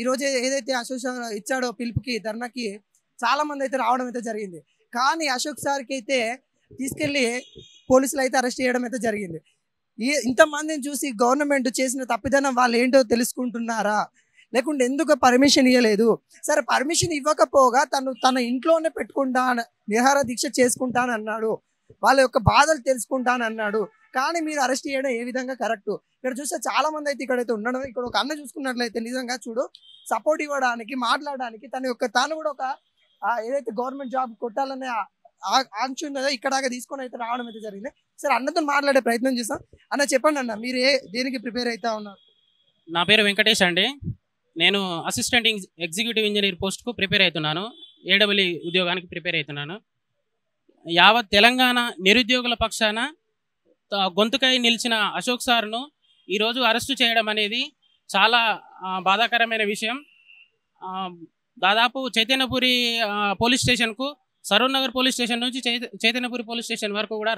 ఈరోజు ఏదైతే అశోక్ సార్ ఇచ్చాడో పిలుపుకి ధర్నాకి చాలా మంది అయితే రావడం అయితే జరిగింది. కానీ అశోక్ సార్కి అయితే తీసుకెళ్ళి పోలీసులు అయితే అరెస్ట్ చేయడం అయితే జరిగింది. ఇంతమందిని చూసి గవర్నమెంట్ చేసిన తప్పిదనం వాళ్ళు ఏంటో తెలుసుకుంటున్నారా, లేకుంటే ఎందుకు పర్మిషన్ ఇవ్వలేదు? సరే పర్మిషన్ ఇవ్వకపోగా తన ఇంట్లోనే పెట్టుకుంటా నిరాహార దీక్ష చేసుకుంటానన్నాడు, వాళ్ళ యొక్క బాధలు తెలుసుకుంటానన్నాడు. కానీ మీరు అరెస్ట్ చేయడం ఏ విధంగా కరెక్ట్? ఇక్కడ చూస్తే చాలా మంది అయితే ఇక్కడైతే ఉండడం, ఇక్కడ ఒక అన్న చూసుకున్నట్లయితే నిజంగా చూడు సపోర్ట్ ఇవ్వడానికి మాట్లాడడానికి తాను కూడా ఒక ఏదైతే గవర్నమెంట్ జాబ్ కొట్టాలనే ఆంక్ష ఉన్నదో ఇక్కడ తీసుకొని అయితే రావడం అయితే జరిగింది. సరే అన్నతో మాట్లాడే ప్రయత్నం చేస్తాం. అన్న చెప్పండి అన్న, మీరు దేనికి ప్రిపేర్ అవుతా ఉన్నారు? నా పేరు వెంకటేష్ అండి. నేను అసిస్టెంట్ ఎగ్జిక్యూటివ్ ఇంజనీర్ పోస్ట్కు ప్రిపేర్ అవుతున్నాను. ఏడబ్ల్యూ ఉద్యోగానికి ప్రిపేర్ అవుతున్నాను. యావత్ తెలంగాణ నిరుద్యోగుల పక్షాన గొంతుకై నిలిచిన అశోక్ సార్ను ఈరోజు అరెస్టు చేయడం అనేది చాలా బాధాకరమైన విషయం. దాదాపు చైతన్యపురి పోలీస్ స్టేషన్కు, సరూర్ నగర్ పోలీస్ స్టేషన్ నుంచి చైతన్యపురి పోలీస్ స్టేషన్ వరకు కూడా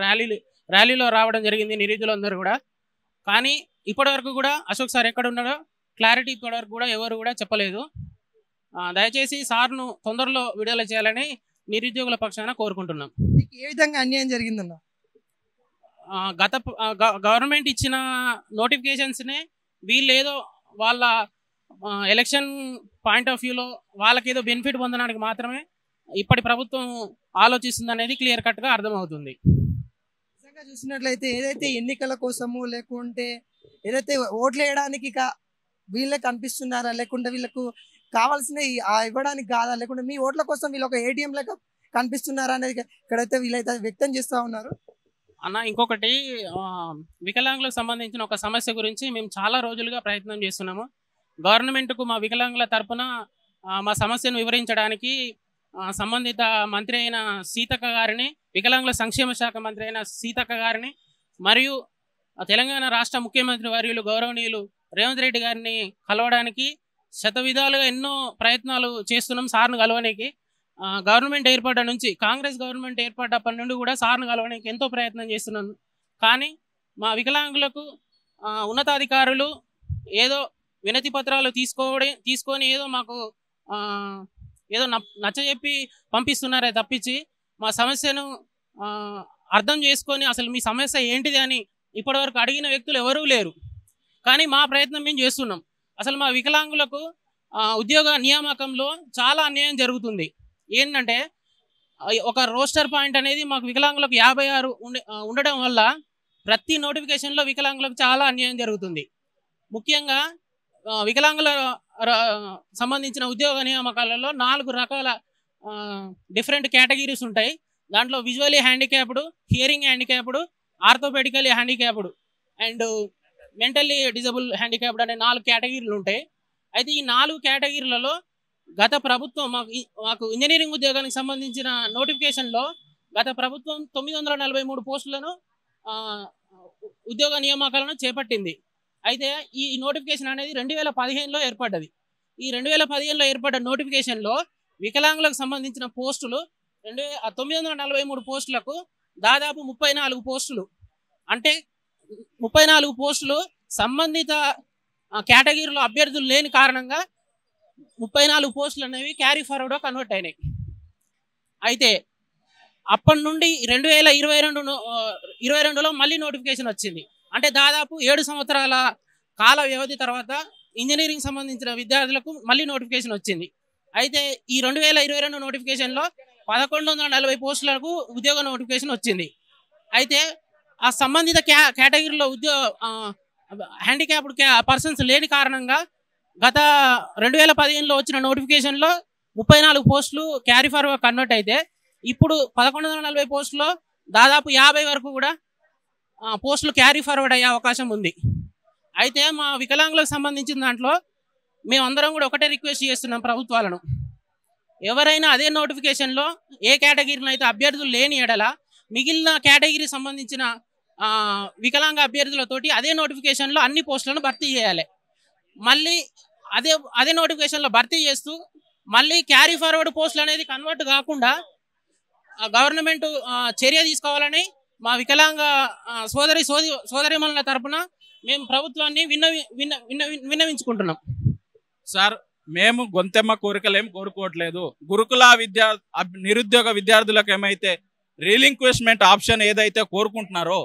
ర్యాలీలో రావడం జరిగింది నిరుద్యోగులందరూ కూడా. కానీ ఇప్పటివరకు కూడా అశోక్ సార్ ఎక్కడ ఉన్నాడో క్లారిటీ ఇప్పటివరకు కూడా ఎవరు కూడా చెప్పలేదు. దయచేసి సార్ను తొందరలో విడుదల చేయాలని నిరుద్యోగుల పక్షాన కోరుకుంటున్నాం. ఏ విధంగా అన్యాయం జరిగిందన్న? గవర్నమెంట్ ఇచ్చిన నోటిఫికేషన్స్నే వీళ్ళేదో వాళ్ళ ఎలక్షన్ పాయింట్ ఆఫ్ వ్యూలో వాళ్ళకేదో బెనిఫిట్ పొందడానికి మాత్రమే ఇప్పటి ప్రభుత్వం ఆలోచిస్తుంది అనేది క్లియర్ కట్గా అర్థమవుతుంది. నిజంగా చూసినట్లయితే ఏదైతే ఎన్నికల కోసము లేకుంటే ఏదైతే ఓట్లు వేయడానికి వీళ్ళే కనిపిస్తున్నారా, లేకుంటే వీళ్ళకు కావాల్సిన ఇవ్వడానికి కాదా, లేకుంటే మీ ఓట్ల కోసం వీళ్ళు ఒక ఏటీఎం లెక్క కనిపిస్తున్నారా అనేది ఇక్కడైతే వీళ్ళైతే వ్యక్తం చేస్తూ ఉన్నారు. అన్న ఇంకొకటి, వికలాంగులకు సంబంధించిన ఒక సమస్య గురించి మేము చాలా రోజులుగా ప్రయత్నం చేస్తున్నాము. గవర్నమెంట్కు మా వికలాంగుల తరపున మా సమస్యను వివరించడానికి సంబంధిత మంత్రి అయిన సీతక్క గారిని, వికలాంగుల సంక్షేమ శాఖ మంత్రి అయిన సీతక్క గారిని మరియు తెలంగాణ రాష్ట్ర ముఖ్యమంత్రి వర్యులు గౌరవనీయులు రేవంత్ రెడ్డి గారిని కలవడానికి శతవిధాలుగా ఎన్నో ప్రయత్నాలు చేస్తున్నాం సార్ను కలవడానికి. గవర్నమెంట్ ఏర్పడ్డ నుంచి, కాంగ్రెస్ గవర్నమెంట్ ఏర్పడ్డప్పటి నుండి కూడా సార్ను కలవడానికి ఎంతో ప్రయత్నం చేస్తున్నాను. కానీ మా వికలాంగులకు ఉన్నతాధికారులు ఏదో వినతి పత్రాలు తీసుకొని ఏదో మాకు ఏదో నచ్చజెప్పి పంపిస్తున్నారే తప్పించి మా సమస్యను అర్థం చేసుకొని అసలు మీ సమస్య ఏంటిది అని ఇప్పటివరకు అడిగిన వ్యక్తులు ఎవరూ లేరు. కానీ మా ప్రయత్నం మేము చేస్తున్నాం. అసలు మా వికలాంగులకు ఉద్యోగ నియామకంలో చాలా అన్యాయం జరుగుతుంది. ఏంటంటే ఒక రోస్టర్ పాయింట్ అనేది మాకు వికలాంగులకు 56 ఉండడం వల్ల ప్రతి నోటిఫికేషన్లో వికలాంగులకు చాలా అన్యాయం జరుగుతుంది. ముఖ్యంగా వికలాంగుల సంబంధించిన ఉద్యోగ నియామకాలలో 4 రకాల డిఫరెంట్ కేటగిరీస్ ఉంటాయి. దాంట్లో visually handicapped, hearing handicapped, orthopaedically handicapped and mentally disable handicapped అనే 4 కేటగిరీలు ఉంటాయి. అయితే ఈ 4 కేటగిరీలలో గత ప్రభుత్వం మాకు ఇంజనీరింగ్ ఉద్యోగానికి సంబంధించిన నోటిఫికేషన్లో గత ప్రభుత్వం 943 పోస్టులను ఉద్యోగ నియామకాలను చేపట్టింది. అయితే ఈ నోటిఫికేషన్ అనేది 2015లో ఏర్పడ్డది. ఈ 2015లో ఏర్పడ్డ నోటిఫికేషన్లో వికలాంగులకు సంబంధించిన పోస్టులు 943 పోస్టులకు దాదాపు 34 పోస్టులు, అంటే 34 పోస్టులు సంబంధిత కేటగిరీలో అభ్యర్థులు లేని కారణంగా 34 పోస్టులు అనేవి క్యారీ ఫార్వర్డ్గా కన్వర్ట్ అయినాయి. అయితే అప్పటి నుండి 2022లో మళ్ళీ నోటిఫికేషన్ వచ్చింది. అంటే దాదాపు 7 సంవత్సరాల కాల వ్యవధి తర్వాత ఇంజనీరింగ్ సంబంధించిన విద్యార్థులకు మళ్ళీ నోటిఫికేషన్ వచ్చింది. అయితే ఈ 2022 నోటిఫికేషన్లో 1140 పోస్టులకు ఉద్యోగ నోటిఫికేషన్ వచ్చింది. అయితే ఆ సంబంధిత కేటగిరీలో హ్యాండిక్యాప్డ్ పర్సన్స్ లేని కారణంగా గత 2015లో వచ్చిన నోటిఫికేషన్లో 34 పోస్టులు క్యారీ ఫార్వర్డ్ కన్వర్ట్ అయితే ఇప్పుడు 1140 పోస్టులో దాదాపు 50 వరకు కూడా పోస్టులు క్యారీ ఫార్వర్డ్ అయ్యే అవకాశం ఉంది. అయితే మా వికలాంగులకు సంబంధించిన దాంట్లో మేమందరం కూడా ఒకటే రిక్వెస్ట్ చేస్తున్నాం ప్రభుత్వాలను, ఎవరైనా అదే నోటిఫికేషన్లో ఏ కేటగిరీలో అయితే అభ్యర్థులు లేని ఎడల మిగిలిన కేటగిరీ సంబంధించిన వికలాంగ అభ్యర్థులతోటి అదే నోటిఫికేషన్లో అన్ని పోస్టులను భర్తీ చేయాలి. మళ్ళీ అదే నోటిఫికేషన్లో భర్తీ చేస్తూ మళ్ళీ క్యారీ ఫార్వర్డ్ పోస్టులు అనేది కన్వర్ట్ కాకుండా గవర్నమెంట్ చర్య తీసుకోవాలని మా వికలాంగ సోదరిమణుల తరపున మేము ప్రభుత్వాన్ని విన్నవించుకుంటున్నాం. సార్ మేము గొంతెమ్మ కోరికలేం కోరుకోవట్లేదు. గురుకుల నిరుద్యోగ విద్యార్థులకు ఏమైతే రీలింక్విష్మెంట్ ఆప్షన్ ఏదైతే కోరుకుంటున్నారో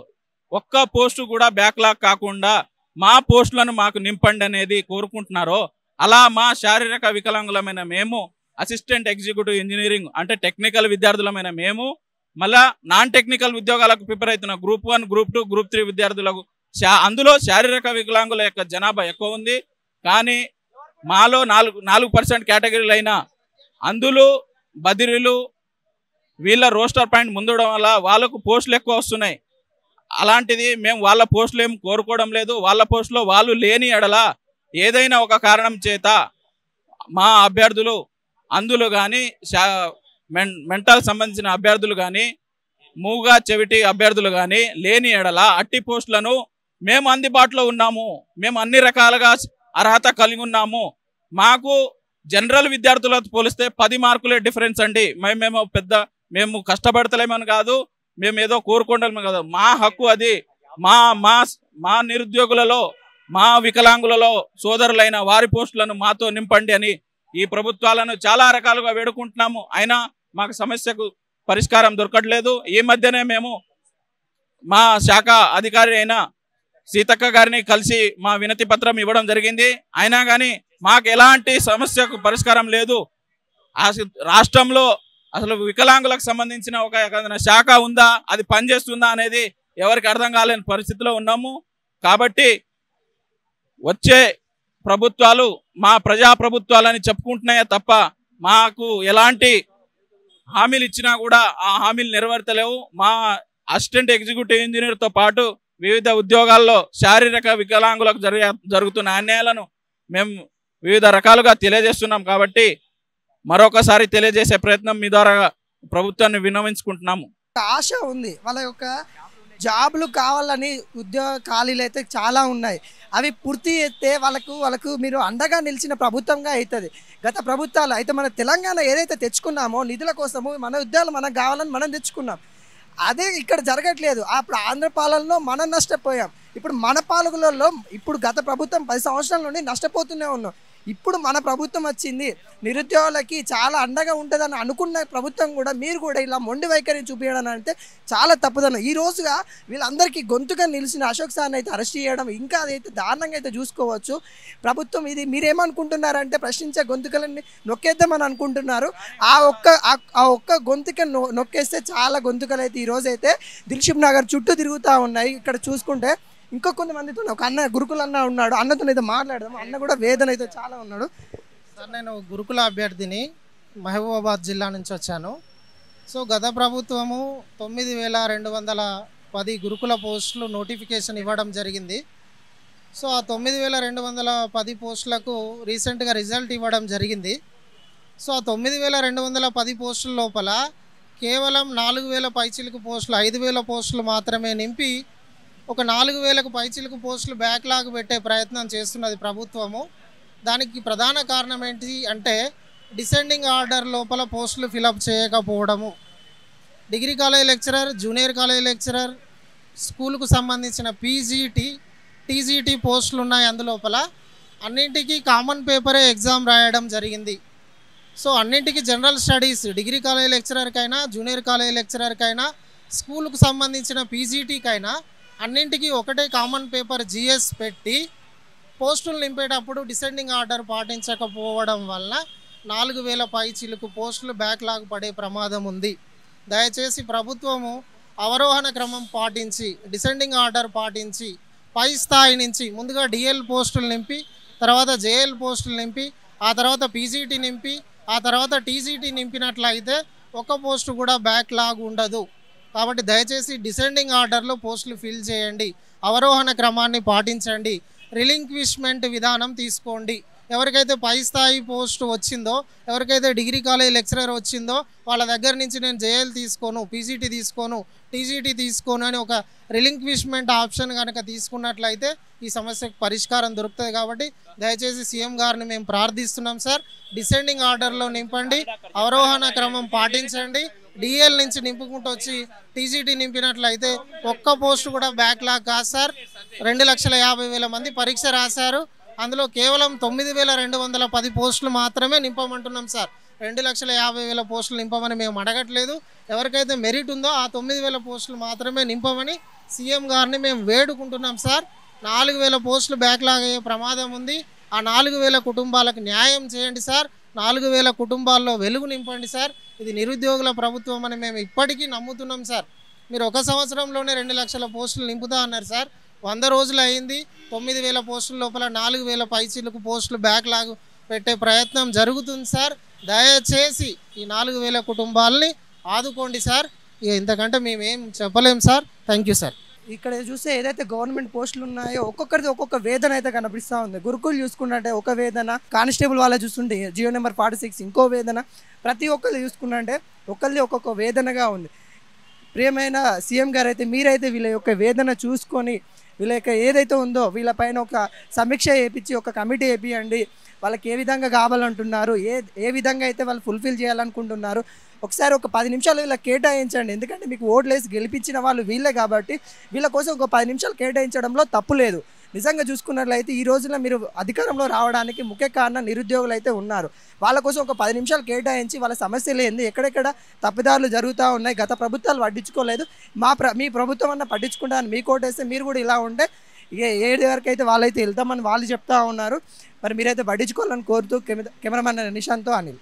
ఒక్క పోస్టు కూడా బ్యాక్లాగ్ కాకుండా మా పోస్టులను మాకు నింపండి అనేది కోరుకుంటున్నారో, అలా మా శారీరక వికలాంగులమైన మేము, అసిస్టెంట్ ఎగ్జిక్యూటివ్ ఇంజనీరింగ్ అంటే టెక్నికల్ విద్యార్థులమైన మేము, మళ్ళా నాన్ టెక్నికల్ ఉద్యోగాలకు ప్రిపేర్ అవుతున్న గ్రూప్ 1, గ్రూప్ 2, గ్రూప్ 3 విద్యార్థులకు అందులో శారీరక వికలాంగుల యొక్క జనాభా ఎక్కువ ఉంది. కానీ మాలో 4% కేటగిరీలు అయినా అందులో బదిరీలు వీళ్ళ రోస్టర్ పాయింట్ ముందడం వల్ల వాళ్ళకు పోస్టులు ఎక్కువ వస్తున్నాయి. అలాంటిది మేము వాళ్ళ పోస్టులు ఏం కోరుకోవడం లేదు. వాళ్ళ పోస్టులో వాళ్ళు లేని ఎడల ఏదైనా ఒక కారణం చేత మా అభ్యర్థులు అందులో కానీ మెంటల్ సంబంధించిన అభ్యర్థులు కానీ మూగా చెవిటి అభ్యర్థులు కానీ లేని ఎడల అట్టి పోస్టులను మేము అందుబాటులో ఉన్నాము. మేము అన్ని రకాలుగా అర్హత కలిగి ఉన్నాము. మాకు జనరల్ విద్యార్థులతో పోలిస్తే 10 మార్కులే డిఫరెన్స్ అండి. మేము కష్టపడతలేమని కాదు, మేము ఏదో కోరుకోవడమే కాదు, మా హక్కు అది. మా నిరుద్యోగులలో, మా వికలాంగులలో సోదరులైన వారి పోస్టులను మాతో నింపండి అని ఈ ప్రభుత్వాలను చాలా రకాలుగా వేడుకుంటున్నాము. అయినా మాకు సమస్యకు పరిష్కారం దొరకట్లేదు. ఈ మధ్యనే మేము మా శాఖ అధికారి అయిన సీతక్క గారిని కలిసి మా వినతి పత్రం ఇవ్వడం జరిగింది. అయినా కానీ మాకు ఎలాంటి సమస్యకు పరిష్కారం లేదు. రాష్ట్రంలో అసలు వికలాంగులకు సంబంధించిన ఒక శాఖ ఉందా, అది పనిచేస్తుందా అనేది ఎవరికి అర్థం కాలేని పరిస్థితిలో ఉన్నాము. కాబట్టి వచ్చే ప్రభుత్వాలు మా ప్రజాప్రభుత్వాలని చెప్పుకుంటున్నాయే తప్ప మాకు ఎలాంటి హామీలు ఇచ్చినా కూడా ఆ హామీలు నెరవేర్తలేవు. మా అసిస్టెంట్ ఎగ్జిక్యూటివ్ ఇంజనీర్తో పాటు వివిధ ఉద్యోగాల్లో శారీరక వికలాంగులకు జరుగుతున్న అన్యాయాలను మేము వివిధ రకాలుగా తెలియజేస్తున్నాం. కాబట్టి మరొకసారి తెలియజేసే ప్రయత్నం మీ ద్వారా ప్రభుత్వాన్ని విన్నవించుకుంటున్నాము. ఆశ ఉంది, వాళ్ళ యొక్క జాబులు కావాలని ఉద్యోగ ఖాళీలు అయితే చాలా ఉన్నాయి. అవి పూర్తి చేస్తే వాళ్ళకు మీరు అండగా నిలిచిన ప్రభుత్వంగా అవుతుంది. గత ప్రభుత్వాలు అయితే మన తెలంగాణ ఏదైతే తెచ్చుకున్నామో నిధుల కోసము మన ఉద్యోగాలు మనకు కావాలని మనం తెచ్చుకున్నాం. అదే ఇక్కడ జరగట్లేదు. అప్పుడు ఆంధ్ర పాలనలో మనం నష్టపోయాం. ఇప్పుడు మన పాలకులలో ఇప్పుడు గత ప్రభుత్వం 10 సంవత్సరాల నుండి నష్టపోతూనే ఉన్నాం. ఇప్పుడు మన ప్రభుత్వం వచ్చింది, నిరుద్యోగులకి చాలా అండగా ఉంటుందని అనుకున్న ప్రభుత్వం కూడా మీరు కూడా ఇలా మొండి వైఖరిని చూపించడం అంటే చాలా తప్పుదనం. ఈ రోజుగా వీళ్ళందరికీ గొంతుగా నిలిచిన అశోక్ సార్ని అయితే అరెస్ట్ చేయడం ఇంకా అదైతే దారుణంగా అయితే చూసుకోవచ్చు. ప్రభుత్వం ఇది మీరేమనుకుంటున్నారంటే ప్రశ్నించే గొంతుకలన్నీ నొక్కేద్దామని అనుకుంటున్నారు. ఆ ఒక్క గొంతుక నొక్కేస్తే చాలా గొంతుకలు అయితే ఈరోజైతే దిల్షుక్ నగర్ చుట్టూ తిరుగుతూ ఉన్నాయి. ఇక్కడ చూసుకుంటే ఇంకో కొంతమందితో ఒక అన్న గురుకుల అన్న ఉన్నాడు, అన్నతో అయితే మాట్లాడదాం. అన్న కూడా వేదన అయితే చాలా ఉన్నాడు. సార్, నేను గురుకుల అభ్యర్థిని, మహబూబాబాద్ జిల్లా నుంచి వచ్చాను. సో గత ప్రభుత్వము 9210 గురుకుల పోస్టులు నోటిఫికేషన్ ఇవ్వడం జరిగింది. సో ఆ 9210 పోస్టులకు రీసెంట్గా రిజల్ట్ ఇవ్వడం జరిగింది. సో ఆ 9210 పోస్టుల లోపల కేవలం 4000 పైచిలుకు పోస్టులు, 5000 పోస్టులు మాత్రమే నింపి ఒక 4000కు పైచిలుకు పోస్టులు బ్యాక్లాగ్ పెట్టే ప్రయత్నం చేస్తున్నది ప్రభుత్వము. దానికి ప్రధాన కారణం ఏంటి అంటే డిసెండింగ్ ఆర్డర్ లోపల పోస్టులు ఫిలప్ చేయకపోవడము. Degree college lecturer, junior college lecturer, స్కూల్కు సంబంధించిన పీజీటీ, టీజీటీ పోస్టులు ఉన్నాయి. అందులోపల అన్నింటికీ కామన్ పేపరే ఎగ్జామ్ రాయడం జరిగింది. సో అన్నింటికి జనరల్ స్టడీస్, డిగ్రీ కాలేజ్ లెక్చరర్కైనా, జూనియర్ కాలేజ్ లెక్చరర్కైనా, స్కూల్కు సంబంధించిన పీజీటీకైనా అన్నింటికీ ఒకటే కామన్ పేపర్ జిఎస్ పెట్టి పోస్టులు నింపేటప్పుడు డిసెండింగ్ ఆర్డర్ పాటించకపోవడం వల్ల 4000 పైచిలుకు పోస్టులు బ్యాక్లాగ్ పడే ప్రమాదం ఉంది. దయచేసి ప్రభుత్వము అవరోహణ క్రమం పాటించి, డిసెండింగ్ ఆర్డర్ పాటించి, పై స్థాయి నుంచి ముందుగా డిఎల్ పోస్టులు నింపి, తర్వాత జేఎల్ పోస్టులు నింపి, ఆ తర్వాత పీజీటీ నింపి, ఆ తర్వాత టీజీటీ నింపినట్లయితే ఒక పోస్టు కూడా బ్యాక్లాగ్ ఉండదు. కాబట్టి దయచేసి డిసెండింగ్ ఆర్డర్లో పోస్టులు ఫిల్ చేయండి, అవరోహణ క్రమాన్ని పాటించండి, రిలింక్విష్మెంట్ విధానం తీసుకోండి. ఎవరికైతే పై స్థాయి పోస్ట్ వచ్చిందో, ఎవరికైతే డిగ్రీ కాలేజ్ లెక్చరర్ వచ్చిందో వాళ్ళ దగ్గర నుంచి నేను జేఎల్ తీసుకోను, పీజీటీ తీసుకోను, టీజీటీ తీసుకోను అని ఒక రిలింక్విష్మెంట్ ఆప్షన్ కనుక తీసుకున్నట్లయితే ఈ సమస్యకు పరిష్కారం దొరుకుతుంది. కాబట్టి దయచేసి సీఎం గారిని మేము ప్రార్థిస్తున్నాం సార్, డిసెండింగ్ ఆర్డర్లో నింపండి, అవరోహణ క్రమం పాటించండి. డిఎల్ నుంచి నింపుకుంటూ వచ్చి టీజీటీ నింపినట్లయితే ఒక్క పోస్టు కూడా బ్యాక్లాగ్ కాదు సార్. 2,50,000 మంది పరీక్ష రాశారు. అందులో కేవలం 9,210 పోస్టులు మాత్రమే నింపమంటున్నాం సార్. 2,50,000 పోస్టులు నింపమని మేము అడగట్లేదు. ఎవరికైతే మెరిట్ ఉందో ఆ 9,000 పోస్టులు మాత్రమే నింపమని సీఎం గారిని మేము వేడుకుంటున్నాం సార్. 4,000 పోస్టులు బ్యాక్లాగ్ అయ్యే ప్రమాదం ఉంది. ఆ 4,000 కుటుంబాలకు న్యాయం చేయండి సార్. 4,000 కుటుంబాల్లో వెలుగు నింపండి సార్. ఇది నిరుద్యోగుల ప్రభుత్వం అని మేము ఇప్పటికీ నమ్ముతున్నాం సార్. మీరు 1 సంవత్సరంలోనే 2 లక్షల పోస్టులు నింపుతా అన్నారు సార్. 100 రోజులు అయింది. 9,000 పోస్టుల లోపల 4,000 పైచీలకు పోస్టులు బ్యాక్లాగ్ పెట్టే ప్రయత్నం జరుగుతుంది సార్. దయచేసి ఈ 4,000 కుటుంబాలని ఆదుకోండి సార్. ఇక ఇంతకంటే మేమేం చెప్పలేం సార్. Thank you sir. ఇక్కడ చూస్తే ఏదైతే గవర్నమెంట్ పోస్టులు ఉన్నాయో ఒక్కొక్కరిది ఒక్కొక్క వేదన అయితే కనిపిస్తూ ఉంది. గురుకులు చూసుకున్నట్టే ఒక వేదన, కానిస్టేబుల్ వాళ్ళ చూస్తుంటే జియో నెంబర్ 46 ఇంకో వేదన, ప్రతి ఒక్కరు చూసుకున్నట్టే ఒకరిది ఒక్కొక్క వేదనగా ఉంది. ప్రియమైన సీఎం గారు అయితే మీరైతే వీళ్ళ యొక్క వేదన చూసుకొని వీళ్ళ యొక్క ఏదైతే ఉందో వీళ్ళపైన ఒక సమీక్ష చేయించి ఒక కమిటీ వేపియండి. వాళ్ళకి ఏ విధంగా కావాలంటున్నారు, ఏ విధంగా అయితే వాళ్ళు ఫుల్ఫిల్ చేయాలనుకుంటున్నారు, ఒకసారి ఒక 10 నిమిషాలు వీళ్ళకి కేటాయించండి. ఎందుకంటే మీకు ఓట్లేసి గెలిపించిన వాళ్ళు వీళ్ళే కాబట్టి వీళ్ళ కోసం ఒక 10 నిమిషాలు కేటాయించడంలో తప్పు లేదు. నిజంగా చూసుకున్నట్లయితే ఈ రోజున మీరు అధికారంలో రావడానికి ముఖ్య కారణం నిరుద్యోగులు అయితే ఉన్నారు. వాళ్ళ కోసం ఒక 10 నిమిషాలు కేటాయించి వాళ్ళ సమస్యలు ఏంది, ఎక్కడెక్కడ తప్పిదారులు జరుగుతూ ఉన్నాయి, గత ప్రభుత్వాలు పట్టించుకోలేదు, మీ ప్రభుత్వం అన్న పట్టించుకుంటారని మీ కోటేస్తే మీరు కూడా ఇలా ఉంటే ఇక ఏడు వరకు అయితే వాళ్ళైతే వెళ్తామని వాళ్ళు చెప్తా ఉన్నారు. మరి మీరైతే పట్టించుకోవాలని కోరుతూ కెమెరామెన్ నిశాంత్తో అనిల్.